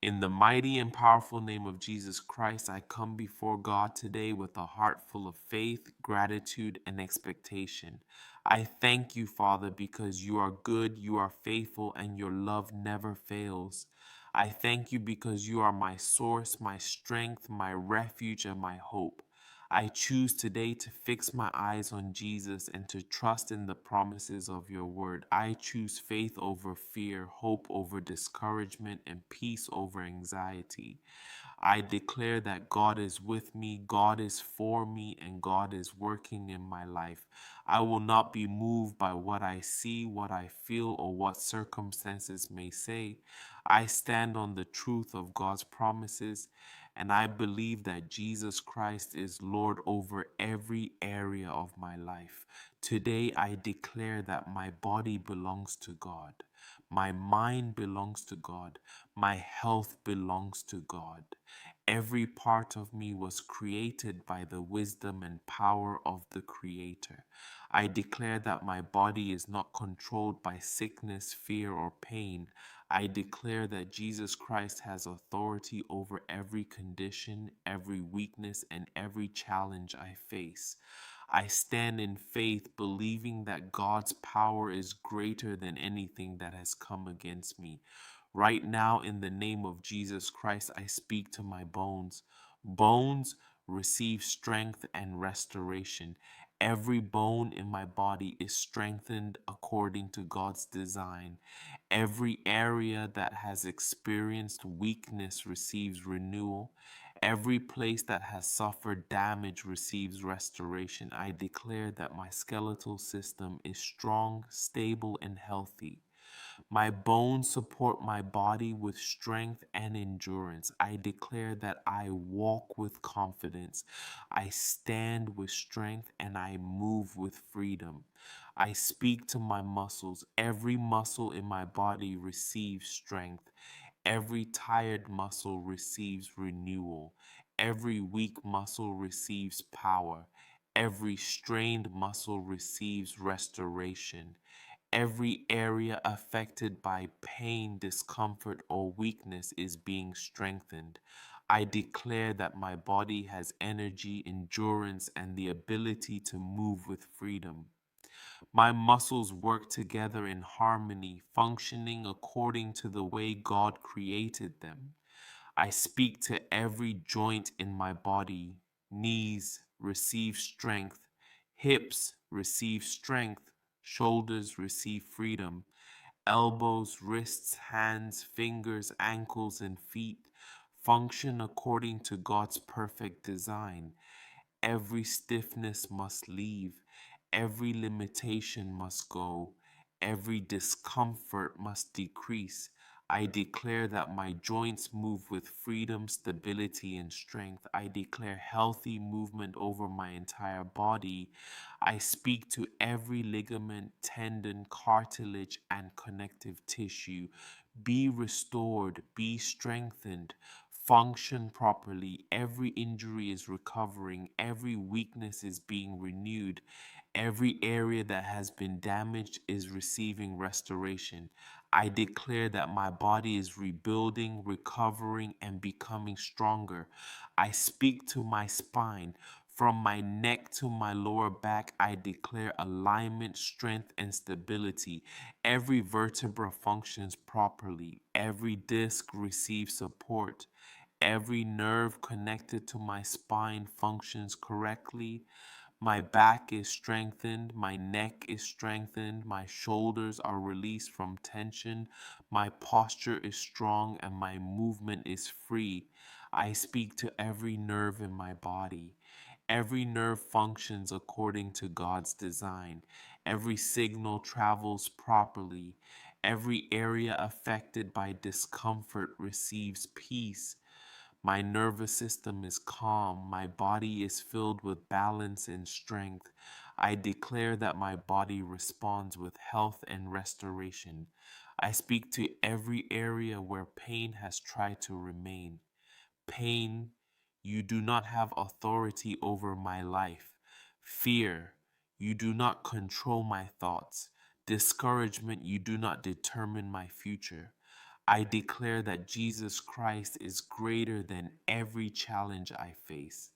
In the mighty and powerful name of Jesus Christ, I come before God today with a heart full of faith, gratitude, and expectation. I thank you, Father, because you are good, you are faithful, and your love never fails. I thank you because you are my source, my strength, my refuge, and my hope. I choose today to fix my eyes on Jesus and to trust in the promises of your word. I choose faith over fear, hope over discouragement, and peace over anxiety. I declare that God is with me, God is for me, and God is working in my life. I will not be moved by what I see, what I feel, or what circumstances may say. I stand on the truth of God's promises, and I believe that Jesus Christ is Lord over every area of my life. Today, I declare that my body belongs to God. My mind belongs to God. My health belongs to God. Every part of me was created by the wisdom and power of the Creator. I declare that my body is not controlled by sickness, fear, or pain. I declare that Jesus Christ has authority over every condition, every weakness, and every challenge I face. I stand in faith, believing that God's power is greater than anything that has come against me. Right now, in the name of Jesus Christ, I speak to my bones. Bones, receive strength and restoration. Every bone in my body is strengthened according to God's design. Every area that has experienced weakness receives renewal. Every place that has suffered damage receives restoration. I declare that my skeletal system is strong, stable, and healthy. My bones support my body with strength and endurance. I declare that I walk with confidence. I stand with strength and I move with freedom. I speak to my muscles. Every muscle in my body receives strength. Every tired muscle receives renewal. Every weak muscle receives power. Every strained muscle receives restoration. Every area affected by pain, discomfort, or weakness is being strengthened. I declare that my body has energy, endurance, and the ability to move with freedom. My muscles work together in harmony, functioning according to the way God created them. I speak to every joint in my body. Knees, receive strength. Hips, receive strength. Shoulders, receive freedom. Elbows, wrists, hands, fingers, ankles, and feet function according to God's perfect design. Every stiffness must leave. Every limitation must go. Every discomfort must decrease. I declare that my joints move with freedom, stability, and strength. I declare healthy movement over my entire body. I speak to every ligament, tendon, cartilage, and connective tissue. Be restored, be strengthened, function properly. Every injury is recovering, every weakness is being renewed. Every area that has been damaged is receiving restoration. I declare that my body is rebuilding, recovering, and becoming stronger. I speak to my spine. From my neck to my lower back, I declare alignment, strength, and stability. Every vertebra functions properly. Every disc receives support. Every nerve connected to my spine functions correctly. My back is strengthened, my neck is strengthened, my shoulders are released from tension, my posture is strong, and my movement is free. I speak to every nerve in my body. Every nerve functions according to God's design. Every signal travels properly. Every area affected by discomfort receives peace. My nervous system is calm. My body is filled with balance and strength. I declare that my body responds with health and restoration. I speak to every area where pain has tried to remain. Pain, you do not have authority over my life. Fear, you do not control my thoughts. Discouragement, you do not determine my future. I declare that Jesus Christ is greater than every challenge I face.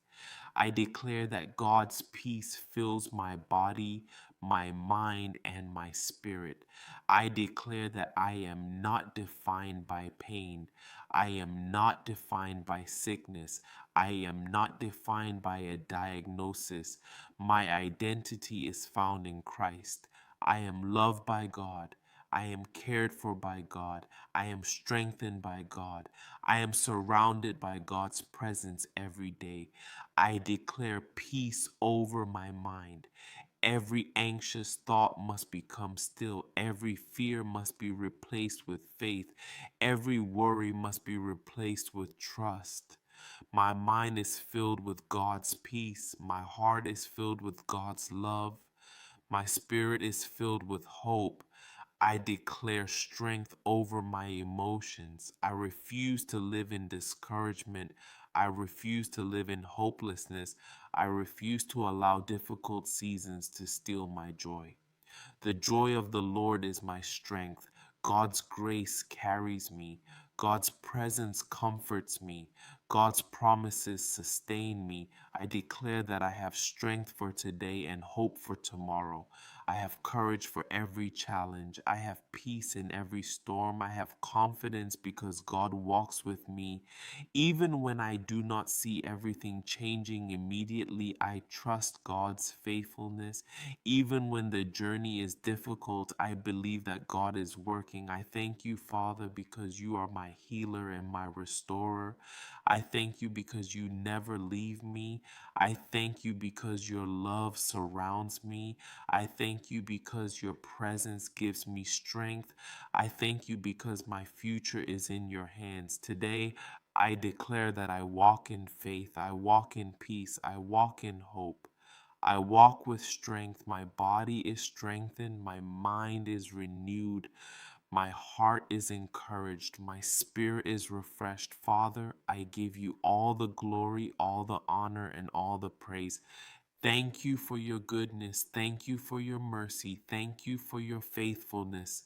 I declare that God's peace fills my body, my mind, and my spirit. I declare that I am not defined by pain. I am not defined by sickness. I am not defined by a diagnosis. My identity is found in Christ. I am loved by God. I am cared for by God. I am strengthened by God. I am surrounded by God's presence every day. I declare peace over my mind. Every anxious thought must become still. Every fear must be replaced with faith. Every worry must be replaced with trust. My mind is filled with God's peace. My heart is filled with God's love. My spirit is filled with hope. I declare strength over my emotions. I refuse to live in discouragement. I refuse to live in hopelessness. I refuse to allow difficult seasons to steal my joy. The joy of the Lord is my strength. God's grace carries me. God's presence comforts me. God's promises sustain me. I declare that I have strength for today and hope for tomorrow. I have courage for every challenge. I have peace in every storm. I have confidence because God walks with me. Even when I do not see everything changing immediately, I trust God's faithfulness. Even when the journey is difficult, I believe that God is working. I thank you, Father, because you are my healer and my restorer. I thank you because you never leave me. I thank you because your love surrounds me. I thank you because your presence gives me strength. I thank you because my future is in your hands. Today, I declare that I walk in faith, I walk in peace, I walk in hope. I walk with strength. My body is strengthened. My mind is renewed. My heart is encouraged. My spirit is refreshed. Father, I give you all the glory, all the honor, and all the praise. Thank you for your goodness. Thank you for your mercy. Thank you for your faithfulness.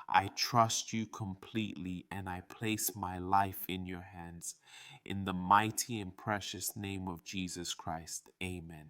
I trust you completely and I place my life in your hands. In the mighty and precious name of Jesus Christ, amen.